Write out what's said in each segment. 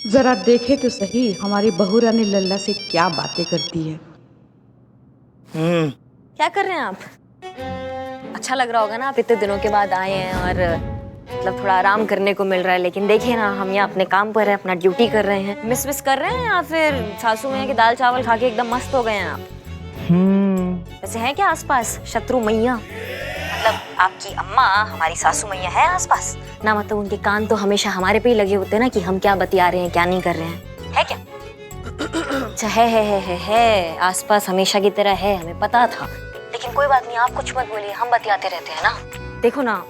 जरा देखे तो सही हमारी बहू रानी लल्ला से क्या बातें करती है। क्या कर रहे हैं आप? अच्छा लग रहा होगा ना, आप इतने दिनों के बाद आए हैं और मतलब थोड़ा आराम करने को मिल रहा है। लेकिन देखिए ना, हम यहाँ अपने काम पर हैं, अपना ड्यूटी कर रहे हैं। मिस कर रहे हैं या फिर सासू मैया के दाल चावल खा के एकदम मस्त हो गए हैं आप? वैसे हैं क्या आसपास शत्रु मैया? मतलब आपकी अम्मा हमारी सासू मैया है आसपास ना? मतलब उनके कान तो हमेशा हमारे पे ही लगे होते हैं ना, कि हम क्या बतिया रहे हैं क्या नहीं कर रहे हैं, है क्या? अच्छा है आसपास हमेशा की तरह है, हमें पता था। लेकिन कोई बात नहीं, आप कुछ मत बोलिए, हम बतियाते रहते हैं ना। देखो ना,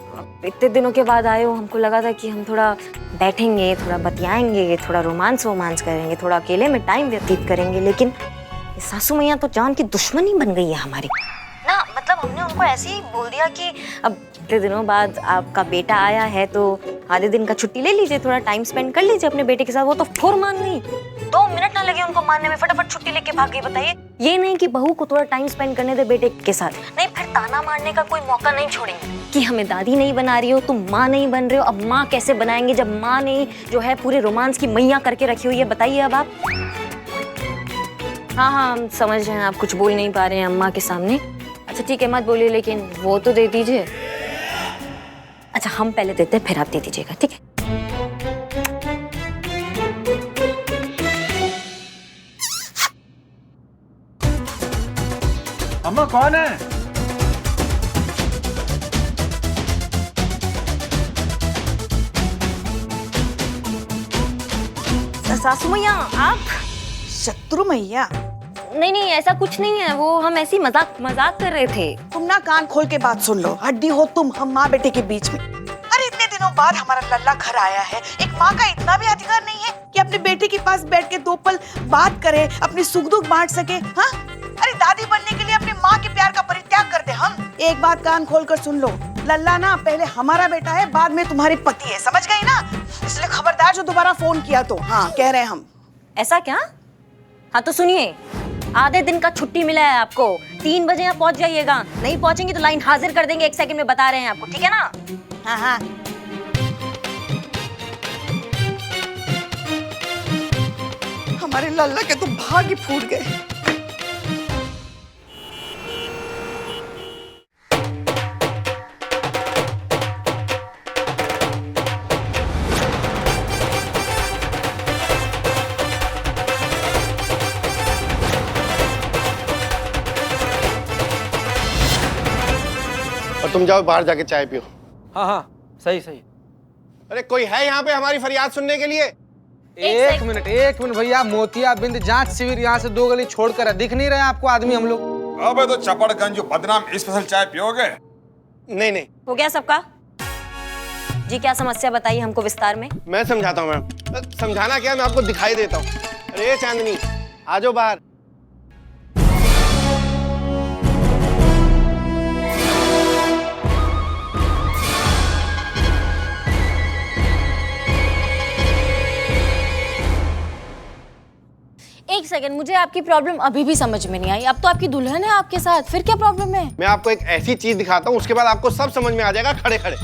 इतने दिनों के बाद आए हो, हमको लगा था कि हम थोड़ा बैठेंगे, थोड़ा बतियाएंगे, थोड़ा रोमांस करेंगे, थोड़ा अकेले में टाइम व्यतीत करेंगे। लेकिन सासू मैया तो जान की दुश्मनी बन गई है हमारी ना। मतलब हमने उनको ऐसे ही बोल दिया कि अब इतने दिनों बाद आपका बेटा आया है तो आधे दिन का छुट्टी ले लीजिए, थोड़ा टाइम स्पेंड कर लीजिए अपने बेटे के साथ। वो तो फौर मान गई, 2 मिनट ना लगे उनको मानने में, फटाफट छुट्टी लेके भाग गई। बताइए, ये नहीं कि बहू को थोड़ा टाइम स्पेंड करने दे बेटे के साथ, नहीं फिर ताना मारने का कोई मौका नहीं छोड़ेंगे कि हमें दादी नहीं बना रही हो, तुम माँ नहीं बन रहे हो। अब माँ कैसे बनाएंगे जब माँ ने जो है पूरे रोमांस की मैया करके रखी हुई है? बताइए अब आप। हाँ हम समझ रहे हैं, आप कुछ बोल नहीं पा रहे हैं अम्मा के सामने। अच्छा ठीक है, मत बोलिए, लेकिन वो तो दे दीजिए। अच्छा हम पहले देते हैं, फिर आप दे दीजिएगा, ठीक है? अम्मा कौन है? सासू मैया आप? शत्रु मैया? नहीं ऐसा कुछ नहीं है, वो हम ऐसी मजाक कर रहे थे। तुम ना कान खोल के बात सुन लो। हड्डी हो तुम हम माँ बेटे के बीच में। अरे इतने दिनों बाद हमारा लल्ला घर आया है, एक माँ का इतना भी अधिकार नहीं है कि अपने बेटे के पास बैठ के 2 पल बात करे, अपनी सुख दुख बांट सके? हाँ, अरे दादी बनने के लिए अपनी माँ के प्यार का परित्याग कर दे हम। एक बात कान खोल कर सुन लो, लल्ला ना पहले हमारा बेटा है, बाद में तुम्हारे पति है, समझ गई ना? इसलिए खबरदार जो दोबारा फोन किया तो। हाँ कह रहे हैं हम। ऐसा क्या? हाँ तो सुनिए, आधे दिन का छुट्टी मिला है आपको, 3 बजे यहाँ पहुँच जाइएगा। नहीं पहुँचेंगे तो लाइन हाजिर कर देंगे 1 सेकंड में, बता रहे हैं आपको, ठीक है ना? हाँ हमारे लल्ला के तो भाग ही फूट गए। और तुम जाओ बाहर जाके चाय पियो। हाँ सही। अरे कोई है यहाँ पे हमारी फरियाद सुनने के लिए? एक मिनट भैया, मोतियाबिंद जांच शिविर यहाँ से 2 गली छोड़कर है, दिख नहीं रहे आपको आदमी हम लोग? अबे तो चपड़गंज बदनाम स्पेशल चाय पियोगे? नहीं हो गया सबका? जी क्या समस्या बताइए हमको विस्तार में। मैं समझाता हूँ मैम। समझाना क्या, मैं आपको दिखाई देता हूँ। अरे चांदनी आ जाओ बाहर। एक सेकंड, मुझे आपकी प्रॉब्लम अभी भी समझ में नहीं आई। अब तो आपकी दुल्हन है आपके साथ, फिर क्या प्रॉब्लम है? मैं आपको एक ऐसी चीज दिखाता हूँ, उसके बाद आपको सब समझ में आ जाएगा। खड़े खड़े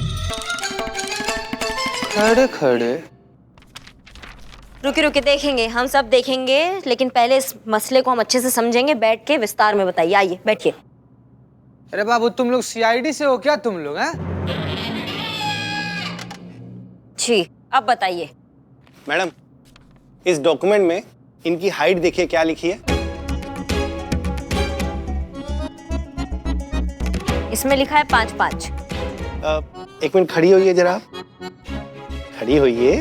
रुके देखेंगे, हम सब देखेंगे, लेकिन पहले इस मसले को हम अच्छे से समझेंगे। बैठ के विस्तार में बताइए, आइए बैठिए। अरे बाबू तुम लोग सीआईडी से हो क्या तुम लोग? हैं? जी अब बताइए। मैडम इस डॉक्यूमेंट में इनकी हाइट देखिए क्या लिखी है। इसमें लिखा है 5'5". 1 मिनट खड़ी होइए जरा, खड़ी होइए।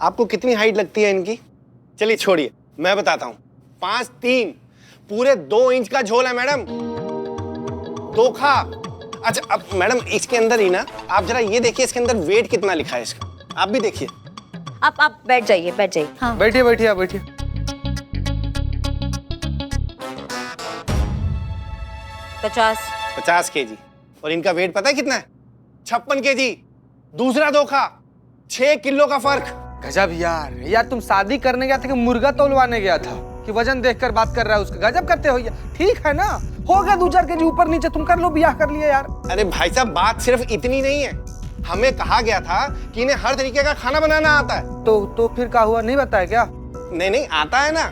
आपको कितनी हाइट लगती है इनकी? चलिए छोड़िए, मैं बताता हूँ। 5'3", पूरे 2 इंच का झोल है मैडम। धोखा। अच्छा अब मैडम इसके अंदर ही ना, आप जरा ये देखिए इसके अंदर वेट कितना लिखा है इसका, आप भी देखिए। आप बैठ जाइए। हाँ। बैठिए आप। 50 केजी। और इनका वेट पता है कितना है? 56 केजी। दूसरा धोखा, 6 किलो का फर्क। गजब यार तुम शादी करने गया था कि मुर्गा तौलवाने गया था कि वजन देखकर बात कर रहा है उसका? गजब करते हो यार। ठीक है ना, हो गया 2-4 केजी ऊपर नीचे, तुम कर लो, ब्याह कर लिया यार। अरे भाई साहब बात सिर्फ इतनी नहीं है, हमें कहा गया था कि इन्हें हर तरीके का खाना बनाना आता है। तो फिर क्या हुआ, नहीं बताया क्या? नहीं नहीं, आता है ना,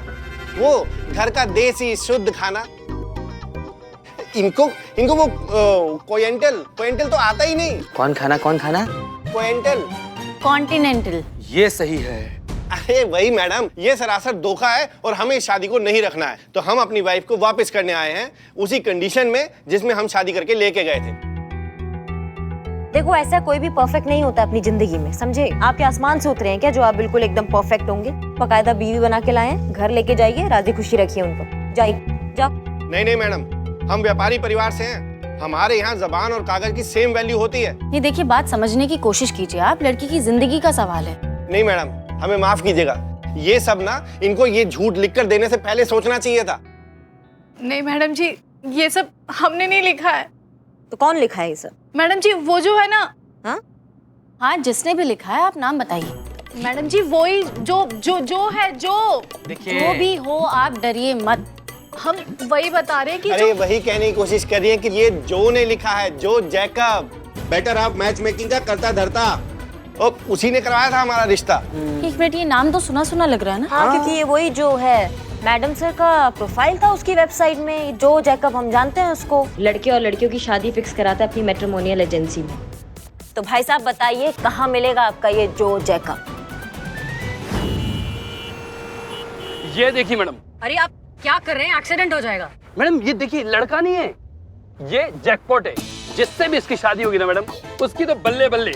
वो घर का देसी शुद्ध खाना। इनको इनको वो कोयंटल तो आता ही नहीं। कौन खाना कोयंटल। कॉन्टिनेंटल। ये सही है। अरे वही मैडम, ये सरासर धोखा है और हमें इस शादी को नहीं रखना है। तो हम अपनी वाइफ को वापस करने आए हैं, उसी कंडीशन में जिसमें हम शादी करके लेके गए थे। देखो, ऐसा कोई भी परफेक्ट नहीं होता अपनी जिंदगी में, समझे? आपके आसमान से उतरे हैं क्या जो आप बिल्कुल एकदम परफेक्ट होंगे? बकायदा बीवी बना के लाए हैं, घर लेके जाइए, राजी खुशी रखिए उनको। जाइए, जाओ। नहीं मैडम, हम व्यापारी परिवार से हैं। हमारे यहाँ जबान और कागज की सेम वैल्यू होती है। नहीं देखिए, बात समझने की कोशिश कीजिए आप, लड़की की जिंदगी का सवाल है। नहीं मैडम, हमें माफ कीजिएगा, ये सब ना इनको ये झूठ लिखकर देने से पहले सोचना चाहिए था। नहीं मैडम जी, ये सब हमने नहीं लिखा है। तो कौन लिखा है ये सब? मैडम जी वो जो है ना। हाँ, जिसने भी लिखा है आप नाम बताइए। मैडम जी वही जो है, जो जो भी हो आप डरिए मत। हम वही बता रहे हैं कि अरे वही कहने की कोशिश कर रही है कि ये जो ने लिखा है, जो Jacob, better of match making का करता धरता, और उसी ने करवाया था हमारा रिश्ता। एक मिनट, ये नाम तो सुना सुना लग रहा है ना? हाँ, क्योंकि ये वही जो है, मैडम सर का प्रोफाइल था उसकी वेबसाइट में। जो जैकब, हम जानते हैं उसको, लड़के और लड़कियों की शादी फिक्स कराता है अपनी मैट्रिमोनियल एजेंसी में। तो भाई साहब बताइए, कहाँ मिलेगा आपका ये जो जैकब? ये देखिए मैडम। अरे आप क्या कर रहे हैं? एक्सीडेंट हो जाएगा। मैडम ये देखिए, लड़का नहीं है, ये जैकपॉट है। जिससे भी इसकी शादी होगी ना मैडम, उसकी तो बल्ले बल्ले।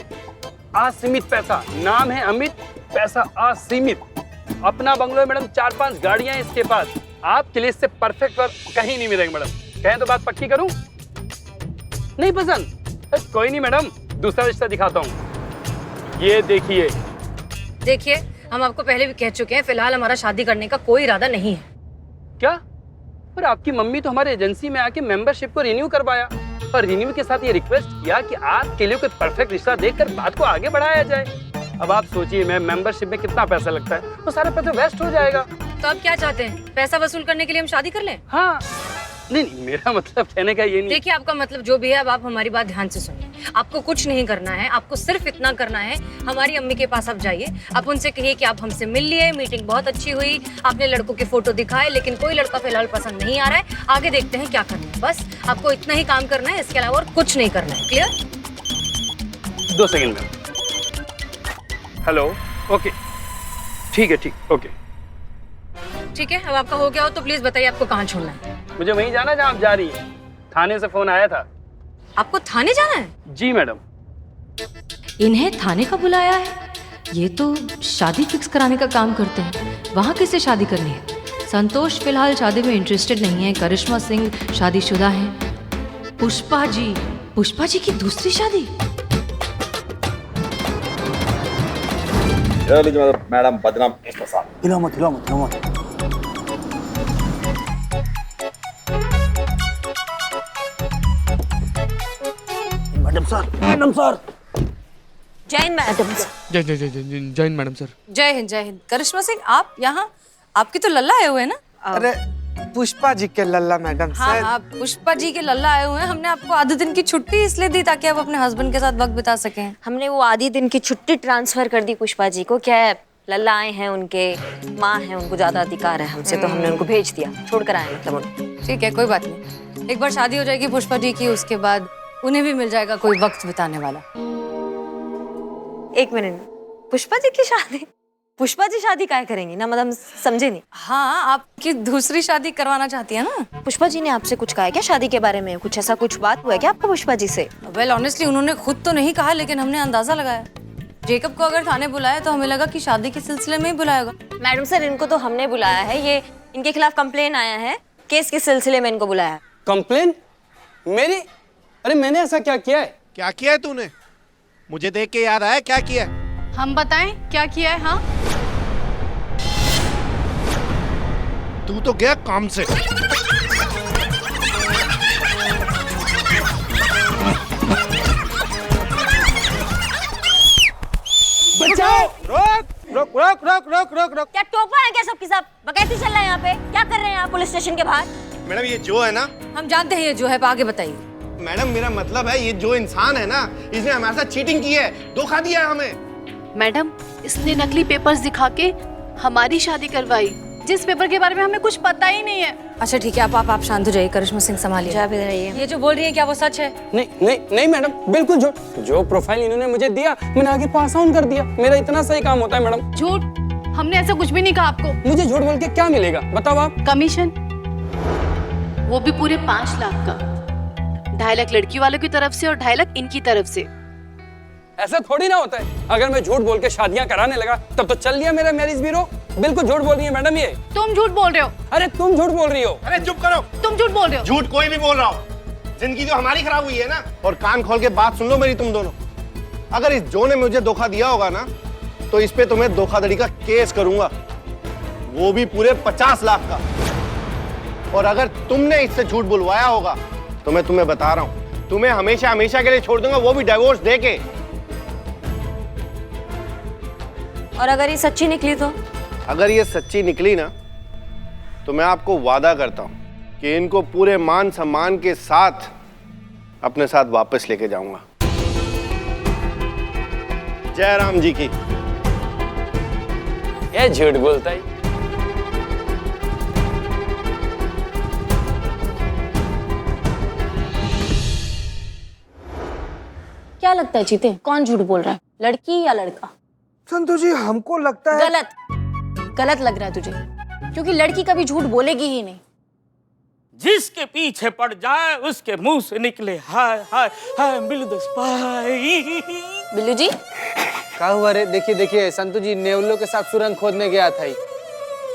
असीमित पैसा, नाम है अमित, पैसा असीमित। अपना बंगलो है मैडम, 4-5 गाड़ियां हैं इसके पास। आपके लिए इससे परफेक्ट वर्क कहीं नहीं मिलेगा मैडम। कहें तो बात पक्की करूं? नहीं पसंद? कोई नहीं मैडम, दूसरा रिश्ता दिखाता हूँ। ये देखिए, हम आपको पहले भी कह चुके हैं, फिलहाल हमारा शादी करने का कोई इरादा नहीं है। क्या? पर आपकी मम्मी तो हमारे एजेंसी में आके मेंबरशिप को रिन्यू करवाया और रिन्यू के साथ ये रिक्वेस्ट किया कि आपके लिए कोई परफेक्ट रिश्ता देखकर बात को आगे बढ़ाया जाए। अब आप सोचिए, मैं मेंबरशिप में कितना पैसा लगता है, वो सारा पैसा वेस्ट हो जाएगा। तो आप क्या चाहते हैं? पैसा वसूल करने के लिए हम शादी कर लें? हाँ, नहीं, मेरा मतलब कहने का ये नहीं। देखिए, आपका मतलब जो भी है, अब आप हमारी बात ध्यान से सुनिए। आपको कुछ नहीं करना है, आपको सिर्फ इतना करना है, हमारी अम्मी के पास आप जाइए, आप उनसे कहिए कि आप हमसे मिल लिए, मीटिंग बहुत अच्छी हुई, आपने लड़कों के फोटो दिखाए, लेकिन कोई लड़का फिलहाल पसंद नहीं आ रहा है, आगे देखते हैं क्या करना है। बस आपको इतना ही काम करना है, इसके अलावा और कुछ नहीं करना है। क्लियर? 2 सेकंड में। हेलो, ओके, ठीक है, ओके। ठीक है, अब आपका हो गया हो तो प्लीज बताइए आपको कहाँ छोड़ना है। मुझे वहीं जाना जहाँ आप जा रही हैं। थाने से फोन आया था। आपको थाने जाना है? जी मैडम। इन्हें थाने का बुलाया है? ये तो शादी फिक्स कराने का काम करते हैं। वहाँ किससे शादी करनी है? संतोष फिलहाल शादी में इंटरेस्टेड नहीं है। करिश्मा सिंह शादीशुदा हैं। पुष्पा जी की दूसरी शादी? मैडम बदनाम इस्तेसाल। हिलो मत। Madam sir. जय हिंद मैडम। जय हिंद मैडम सर। जय हिंद। करिश्मा सिंह, आप यहाँ? आपके तो लल्ला आए हुए हैं ना? अरे पुष्पा जी के लल्ला मैडम सर। हाँ, पुष्पा जी के लल्ला आए हुए हैं। हमने आपको आधे दिन की छुट्टी इसलिए दी ताकि आप अपने हस्बैंड के साथ वक्त बिता सकें। हमने वो आधी दिन की छुट्टी ट्रांसफर कर दी पुष्पा जी को। क्या है, लल्ला आए हैं, उनके माँ हैं, उनको ज्यादा अधिकार है हमसे, तो हमने उनको भेज दिया, छोड़ कर आए मतलब उनको। ठीक है, कोई बात नहीं। एक बार शादी हो जाएगी पुष्पा जी की, उसके बाद उन्हें भी मिल जाएगा कोई वक्त बिताने वाला। एक मिनट, पुष्पा जी की शादी? पुष्पा जी शादी क्या करेंगी ना मतलब, समझे नहीं। हाँ, आपकी दूसरी शादी करवाना चाहती है ना? पुष्पा जी ने आपसे कुछ कहा है क्या शादी के बारे में? कुछ ऐसा कुछ बात हुआ है क्या आपका पुष्पा जी से? वेल ऑनेस्टली उन्होंने खुद तो नहीं कहा, लेकिन हमने अंदाजा लगाया। जेकब को अगर थाने बुलाया तो हमें लगा कि शादी के सिलसिले में ही बुलाएगा। मैडम सर, इनको तो हमने बुलाया है, ये इनके खिलाफ कंप्लेन आया है, केस के सिलसिले में इनको बुलाया है। कंप्लेन? मेरी? अरे मैंने ऐसा क्या किया है? क्या किया है तूने? मुझे देख के याद आया क्या किया है? हम बताएं क्या किया है? हाँ, तू तो गया काम से। बचाओ! रोक। क्या टोपा है क्या सबके सब? बकैती चल रहा है यहाँ पे? क्या कर रहे हैं आप पुलिस स्टेशन के बाहर? मैडम ये जो है ना, हम जानते हैं ये जो है, आगे बताइए। मैडम मेरा मतलब है ये जो इंसान है ना, इसने हमारे साथ चीटिंग की है, धोखा दिया है हमें। मैडम, इसने नकली पेपर्स दिखा के हमारी शादी करवाई, जिस पेपर के बारे में हमें कुछ पता ही नहीं है। अच्छा ठीक है, आप शांत हो जाइए। करिश्मा सिंह संभालिए। आप इधर आइए। ये जो बोल रही है क्या वो सच है? नहीं नहीं नहीं मैडम, बिल्कुल झूठ। जो प्रोफाइल इन्होंने मुझे दिया मैंने आगे पास ऑन कर दिया। मेरा इतना सही काम होता है मैडम। झूठ, हमने ऐसा कुछ भी नहीं कहा आपको। मुझे झूठ बोल के क्या मिलेगा बताओ आप? कमीशन, वो भी पूरे 5 लाख का। 2.5 लाख लड़की वालों की तरफ से और 2.5 लाख इनकी तरफ से। ऐसा थोड़ी ना होता है। अगर मैं झूठ बोल के शादियां कराने लगा तब तो चल लिया मेरा मैरिज ब्यूरो। बिल्कुल झूठ बोल रही है मैडम ये। तुम झूठ बोल रहे हो। अरे तुम झूठ बोल रही हो। अरे चुप करो, तुम झूठ बोल रहे हो। झूठ कोई भी बोल रहा हो। जिंदगी जो हमारी खराब हुई है ना, और कान खोल के बात सुन लो मेरी तुम दोनों। अगर इस जो ने मुझे धोखा दिया होगा ना, तो इस पे तुम्हें धोखाधड़ी का केस करूंगा, वो भी पूरे 50 लाख का। और अगर तुमने इससे झूठ बुलवाया होगा तो मैं तुम्हें बता रहा हूं, तुम्हें हमेशा हमेशा के लिए छोड़ दूंगा, वो भी डिवोर्स देके। और अगर ये सच्ची निकली तो? अगर ये सच्ची निकली ना, तो मैं आपको वादा करता हूं कि इनको पूरे मान सम्मान के साथ अपने साथ वापस लेके जाऊंगा। जय राम जी की। ये झूठ बोलता है। क्या लगता है चीते, कौन झूठ बोल रहा है, लड़की या लड़का? संतु जी हमको लगता है गलत लग रहा है तुझे, क्योंकि लड़की कभी झूठ बोलेगी ही नहीं। जिसके पीछे पड़ जाए उसके मुंह से निकले हाय हाय हाय बिल्लू दस पाई। बिल्लू जी क्या हुआ रे? देखिए देखिए संतु जी नेवलों के साथ सुरंग खोदने गया था।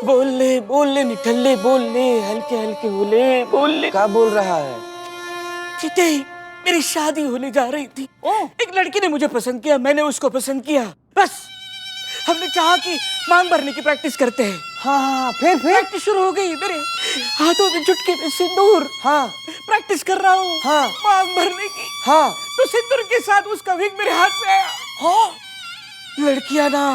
बोल ले निठल्ले बोल ले, हल्के हल्के बोले बोल ले। क्या बोल रहा है? चीते, मेरी शादी होने जा रही थी। एक लड़की ने मुझे पसंद किया, मैंने उसको पसंद किया। बस हमने चाहा कि मांग भरने की प्रैक्टिस करते हैं। हाँ फिर प्रैक्टिस शुरू हो गई। मेरे हाथों में चुटकी में सिंदूर। हाँ प्रैक्टिस कर रहा हूँ। हाँ मांग भरने की। हाँ तो सिंदूर के साथ उसका विग मेरे हाथ में आया। हाँ, लड़कियां ना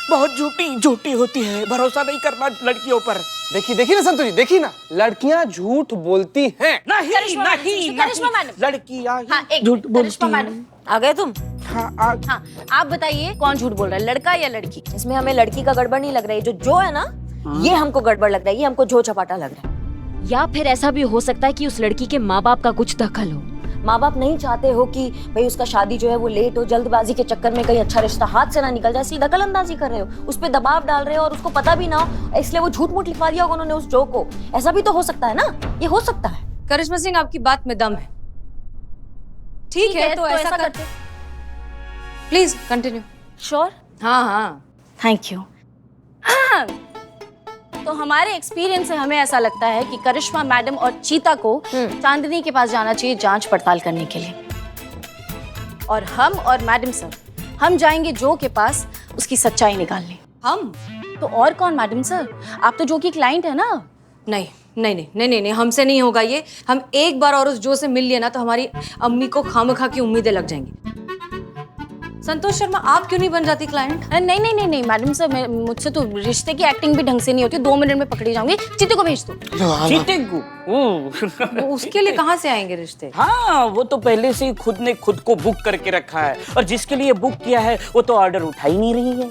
बहुत झूठी होती है, भरोसा नहीं करना लड़कियों पर। देखिए ना संतु जी, देखिए ना, लड़कियां झूठ बोलती हैं। नहीं करिश्मा मैडम, लड़कियां झूठ बोलती हैं। आ गए तुम? हाँ, आप बताइए कौन झूठ बोल रहा है, लड़का या लड़की? इसमें हमें लड़की का गड़बड़ नहीं लग रहा है। जो है ना, ये हमको गड़बड़ लग रहा है, ये हमको झो चपाटा लग रहा है। या फिर ऐसा भी हो सकता है कि उस लड़की के माँ बाप का कुछ दखल हो। माँ बाप नहीं चाहते हो कि भाई उसका शादी जो है वो लेट हो, जल्दबाजी के चक्कर में कहीं अच्छा रिश्ता हाथ से ना निकल जाए, इसलिए दखल अंदाजी कर रहे हो, उस पर दबाव डाल रहे हो और उसको पता भी ना हो, इसलिए वो झूठ मूठ लिखवा दिया होगा उन्होंने उस जो को। ऐसा भी तो हो सकता है ना, ये हो सकता है। करिश्मा सिंह, आपकी बात में दम है। ठीक है तो ऐसा करते। Please continue. श्योर? हाँ। Thank you. तो हमारे एक्सपीरियंस से हमें ऐसा लगता है कि करिश्मा मैडम और चीता को चांदनी के पास जाना चाहिए जांच पड़ताल करने के लिए, और हम और मैडम सर हम जाएंगे जो के पास उसकी सच्चाई निकालने। हम? तो और कौन मैडम सर, आप तो जो की क्लाइंट है ना। नहीं, हमसे नहीं होगा ये। हम एक बार और उस जो से मिल लिए ना तो हमारी अम्मी को खामखा की उम्मीदें लग जाएंगी। संतोष शर्मा, आप क्यों नहीं बन जाती क्लाइंट? नहीं मैडम सर, मुझसे तो रिश्ते की एक्टिंग भी ढंग से नहीं होती, 2 मिनट में पकड़ी जाऊंगी। चीते को भेज दो। चीते को? वो उसके लिए कहाँ से आएंगे रिश्ते? हाँ, वो तो पहले से ही खुद ने खुद को बुक करके रखा है, और जिसके लिए बुक किया है वो तो ऑर्डर उठा ही नहीं रही है।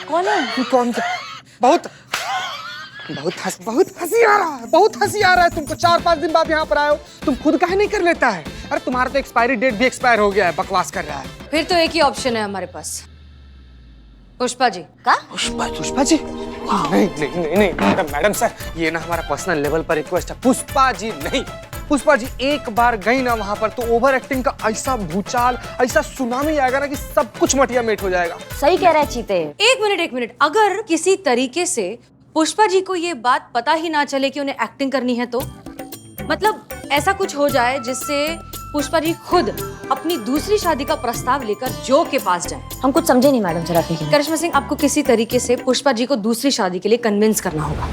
कौन है? कौन? बहुत हंसी आ रहा है, बहुत हंसी आ रहा है तुमको। 4-5 दिन बाद यहाँ पर आए हो, तुम खुद काहे नहीं कर लेता है? अरे तुम्हारा तो एक्सपायरी डेट भी एक्सपायर हो गया है, बकवास कर रहा है। फिर तो एक ही ऑप्शन है हमारे पास, पुष्पा जी। का? पुष्पा जी? नहीं मैडम सर, ये ना हमारा पर्सनल लेवल पर रिक्वेस्ट है। पुष्पा जी नहीं, पुष्पा जी एक बार गई ना वहां पर तो ओवर एक्टिंग का ऐसा भूचाल, ऐसा सुनामी आएगा ना कि सब कुछ मटिया मेट हो जाएगा। सही कह रहा है चीते। एक मिनट, अगर किसी तरीके से पुष्पा जी को ये बात पता ही ना चले कि उन्हें एक्टिंग करनी है, तो मतलब ऐसा कुछ हो जाए जिससे पुष्पा जी खुद अपनी दूसरी शादी का प्रस्ताव लेकर जो के पास जाए। हम कुछ समझे नहीं मैडम, जरा देखिए। करिश्मा सिंह, आपको किसी तरीके से पुष्पा जी को दूसरी शादी के लिए कन्विंस करना होगा।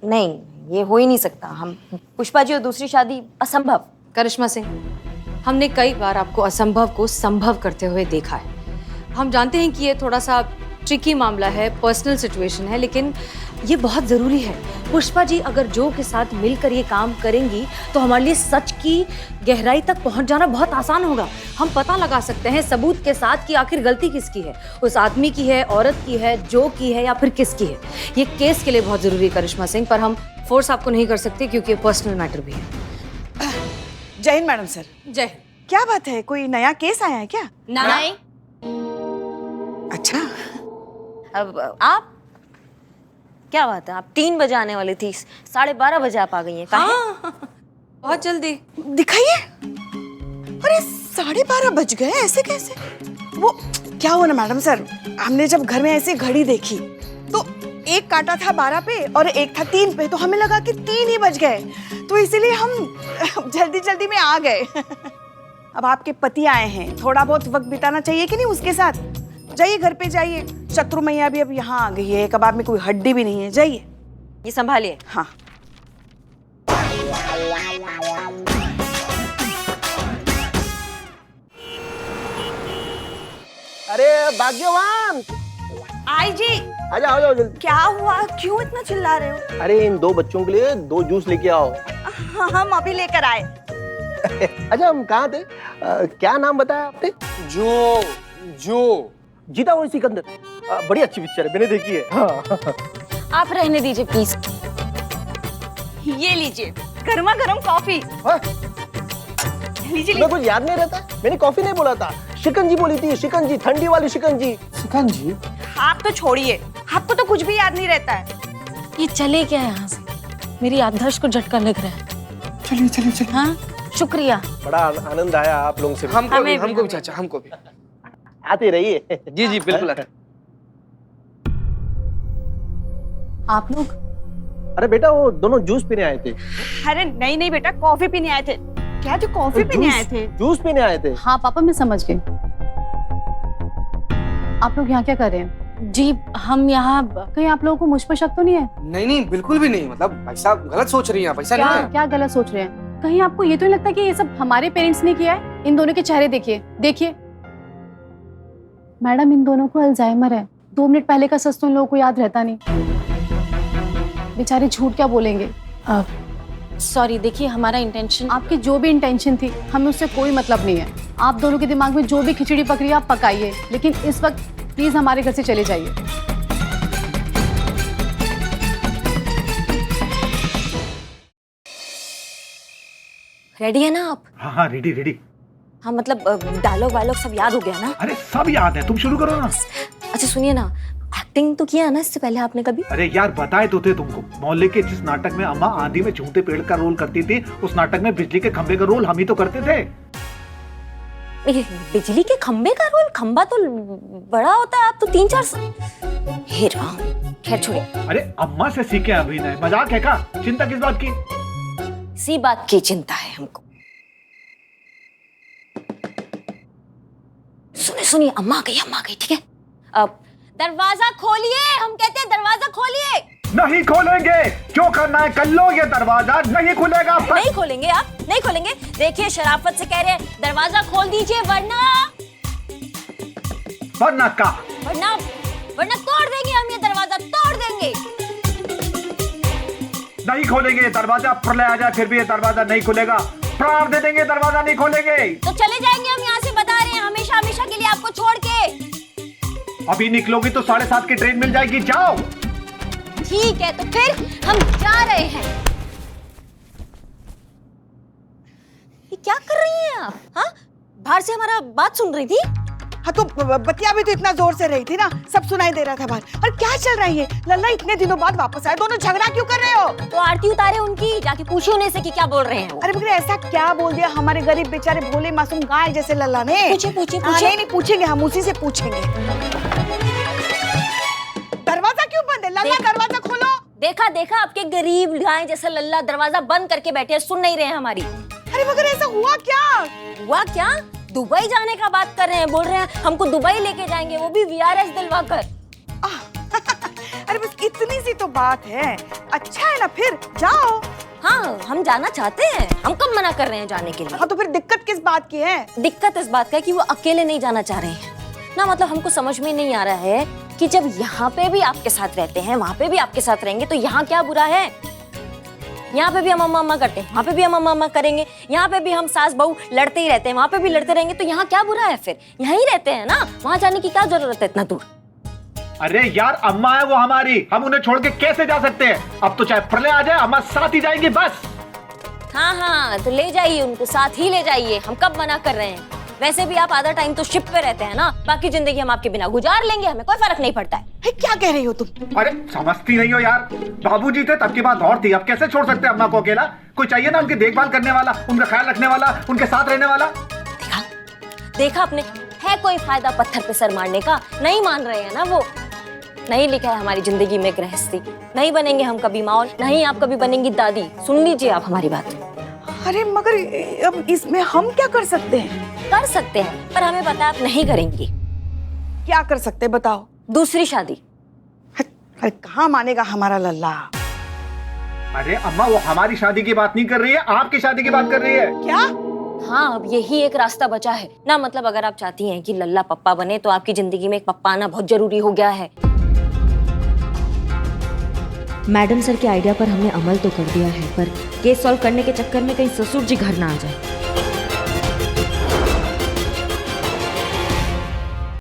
नहीं, ये हो ही नहीं सकता। हम पुष्पा जी और दूसरी शादी असंभव। करिश्मा सिंह, हमने कई बार आपको असंभव को संभव करते हुए देखा है। हम जानते हैं कि ये थोड़ा सा ट्रिकी मामला है, पर्सनल सिचुएशन है, लेकिन ये बहुत ज़रूरी है। पुष्पा जी अगर जो के साथ मिलकर ये काम करेंगी तो हमारे लिए सच की गहराई तक पहुंच जाना बहुत आसान होगा। हम पता लगा सकते हैं सबूत के साथ कि आखिर गलती किसकी है, उस आदमी की है, औरत की है, जो की है, या फिर किसकी है। ये केस के लिए बहुत ज़रूरी है करिश्मा सिंह, पर हम फोर्स आपको नहीं कर सकते क्योंकि ये पर्सनल मैटर भी है। जय हिंद मैडम सर। जय हिंद। क्या बात है, कोई नया केस आया है क्या? नहीं। अच्छा, अब आप क्या बात है, आप 3 बजे आने वाली थी, 12:30 बजे आप आ गई हैं। हाँ, बहुत जल्दी। दिखाइए। अरे 12:30 बज गए, ऐसे कैसे? वो क्या हुआ ना मैडम सर, हमने जब घर में ऐसे घड़ी देखी तो एक काटा था 12 पे और एक था 3 पे, तो हमें लगा कि 3 ही बज गए, तो इसीलिए हम जल्दी जल्दी में आ गए। अब आपके पति आए हैं, थोड़ा बहुत वक्त बिताना चाहिए कि नहीं उसके साथ? जाइए घर पे जाइए, शत्रु मैया भी अब यहाँ आ गई है, कबाब में कोई हड्डी भी नहीं है, जाइए। ये संभालिए। हाँ। अरे भाग्यवान, आई जी। आजा आ जाओ जल्दी। क्या हुआ, क्यों इतना चिल्ला रहे हो? अरे इन 2 बच्चों के लिए 2 जूस लेके आओ। हम अभी लेकर आए। अच्छा हम कहाँ थे? क्या नाम बताया आपने? जो जीता हुआ सिकंदर। बड़ी अच्छी पिक्चर है, मैंने देखी है। हाँ। आप रहने दीजिए प्लीज। ये लीजिए गर्मा गर्म कॉफी। लीजिए तुम्हें कुछ याद नहीं रहता? मैंने कॉफी नहीं बोला था, शिकंजी बोली थी, शिकंजी, ठंडी वाली शिकंजी। शिकंजी? आप तो छोड़िए, आपको तो कुछ भी याद नहीं रहता है। ये चले क्या यहाँ से? मेरी याददाश्त को झटका लग रहा है। चलिए चलिए चलिए। हाँ, शुक्रिया। बड़ा आनंद आया आप लोगों से। हमको भी चाचा, हमको भी। आते रहिए। जी जी बिल्कुल। आप लोग? अरे बेटा वो दोनों जूस पीने आए थे। अरे नहीं नहीं बेटा, कॉफी पीने आए थे। क्या जो कॉफी पीने आए थे? जूस पीने आए थे। हाँ पापा मैं समझ गई। आप लोग यहाँ क्या कर रहे हैं? जी हम यहाँ, कहीं आप लोगों को मुझ पर शक तो नहीं है? नहीं नहीं बिल्कुल भी नहीं, मतलब भाई साहब गलत सोच रही हैं आप, ऐसा नहीं है। क्या गलत सोच रहे हैं? कहीं आपको ये तो नहीं लगता कि ये सब हमारे पेरेंट्स ने किया है? इन दोनों के चेहरे देखिए, देखिए मैडम, इन दोनों को अल्जाइमर है। 2 मिनट पहले का सच तो इन लोगों को याद रहता नहीं। बेचारे झूठ क्या बोलेंगे? सॉरी, देखिए हमारा इंटेंशन। आपकी जो भी इंटेंशन थी हमें उससे कोई मतलब नहीं है। आप दोनों के दिमाग में जो भी खिचड़ी पक रही है आप पकाइए, लेकिन इस वक्त प्लीज हमारे घर से चले जाइए। रेडी है ना आप? हाँ हाँ रेडी रेडी। हाँ मतलब डायलॉग वायलॉग सब याद हो गया ना? अरे सब याद है, तुम शुरू करो ना। अच्छा सुनिए ना, एक्टिंग तो किया ना इससे पहले आपने कभी? अरे यार बताए तो थे तुमको, मोहल्ले के जिस नाटक में अम्मा आंधी में झूठे पेड़ का रोल करती थी, उस नाटक में बिजली के खंबे का रोल हम ही तो करते थे। बिजली के खंबे का रोल? खंबा तो बड़ा होता है, आप तो 3-4 हे राम, खैर छोड़िए। अरे अम्मा से सीखे अभिनय, मजाक है का? चिंता किस बात की? इसी बात की चिंता है हमको। सुनिए सुनिए, अम्मा आ गई, ठीक है? अब दरवाजा खोलिए, हम कहते हैं दरवाजा खोलिए। नहीं खोलेंगे, जो करना है कर लो, ये दरवाजा नहीं खुलेगा। नहीं खोलेंगे आप? नहीं खोलेंगे? देखिए शराफत से कह रहे हैं, दरवाजा खोल दीजिए वरना का वरना तोड़ देंगे हम, ये दरवाजा तोड़ देंगे। नहीं खोलेंगे दरवाजा, प्रलय आ जाए फिर भी ये दरवाजा नहीं खुलेगा। प्राण दे देंगे, दरवाजा नहीं खोलेंगे। तो चले जाएंगे हम यहाँ से, बता रहे हैं, हमेशा हमेशा के लिए आपको छोड़ के। अभी निकलोगी तो 7:30 की ट्रेन मिल जाएगी, जाओ। ठीक है तो फिर हम जा रहे हैं। ये क्या कर रही हैं आप? हाँ, बाहर से हमारा बात सुन रही थी? हाँ तो बतिया भी तो इतना जोर से रही थी ना, सब सुनाई दे रहा था बाहर। और क्या चल रहा है ये? लल्ला इतने दिनों बाद वापस आए, दोनों झगड़ा क्यों कर रहे हो? तो आरती उतारे उनकी, जाके पूछो उन्हें से कि क्या बोल रहे हैं वो। अरे मगर ऐसा क्या बोल दिया हमारे गरीब बेचारे भोले मासूम गाय जैसे लल्ला ने? पूछे। नहीं पूछेंगे, हम उसी से पूछेंगे। दरवाजा क्यों बंद है? लल्ला दरवाजा खोलो। देखा आपके गरीब गाय जैसे लल्ला दरवाजा बंद करके बैठे हैं, सुन नहीं रहे हैं हमारी। अरे मगर ऐसा हुआ क्या? दुबई जाने का बात कर रहे हैं, बोल रहे हैं हमको दुबई लेके जाएंगे, वो भी VRS दिलवाकर। अरे बस इतनी सी तो बात है। अच्छा है ना, फिर जाओ। हाँ हम जाना चाहते हैं, हम कब मना कर रहे हैं जाने के लिए। हाँ तो फिर दिक्कत किस बात की है? दिक्कत इस बात का है कि वो अकेले नहीं जाना चाह रहे हैं ना, मतलब हमको समझ में नहीं आ रहा है कि जब यहाँ पे भी आपके साथ रहते हैं, वहां पे भी आपके साथ रहेंगे, तो यहाँ क्या बुरा है? यहाँ पे भी हम अम्मा अम्मा करते हैं, वहाँ पे भी हम अम्मा अम्मा करेंगे, यहाँ पे भी हम सास बहू लड़ते ही रहते हैं, वहाँ पे भी लड़ते रहेंगे, तो यहाँ क्या बुरा है? फिर यहीं रहते हैं ना, वहां जाने की क्या जरूरत है इतना दूर? अरे यार, अम्मा है वो हमारी, हम उन्हें छोड़ के कैसे जा सकते हैं? अब तो चाहे प्रलय आ जाए, अम्मा साथ ही जाएंगी बस। हाँ हाँ, तो ले जाइए उनको, साथ ही ले जाइए, हम कब मना कर रहे हैं? वैसे भी आप आधा टाइम तो शिप पे रहते हैं ना, बाकी जिंदगी हम आपके बिना गुजार लेंगे, हमें कोई फर्क नहीं पड़ता है। क्या कह रही हो तुम? अरे समझती नहीं हो यार, बाबूजी थे तब की बात और थी, अब कैसे छोड़ सकते हैं अम्मा को अकेला? कोई चाहिए ना उनकी देखभाल करने वाला, उनका ख्याल रखने वाला, उनके साथ रहने वाला। देखा आपने, है कोई फायदा पत्थर पे सर मारने का? नहीं मान रहे हैं ना वो। नहीं लिखा है हमारी जिंदगी में गृहस्थी, नहीं बनेंगे हम कभी माँ, नहीं आप कभी बनेंगी दादी। सुन लीजिए आप हमारी बात। अरे मगर अब इसमें हम क्या कर सकते हैं? कर सकते हैं, पर हमें पता है आप नहीं करेंगी। क्या कर सकते हैं बताओ? दूसरी शादी। अरे कहाँ मानेगा हमारा लल्ला? अरे अम्मा, वो हमारी शादी की बात नहीं कर रही है, आपकी शादी की बात कर रही है। क्या? हाँ, अब यही एक रास्ता बचा है ना। मतलब अगर आप चाहती हैं कि लल्ला पप्पा बने, तो आपकी जिंदगी में एक पप्पा आना बहुत जरूरी हो गया है। मैडम सर के आइडिया पर हमने अमल तो कर दिया है, पर केस सॉल्व करने के चक्कर में कहीं ससुर जी घर ना आ जाए।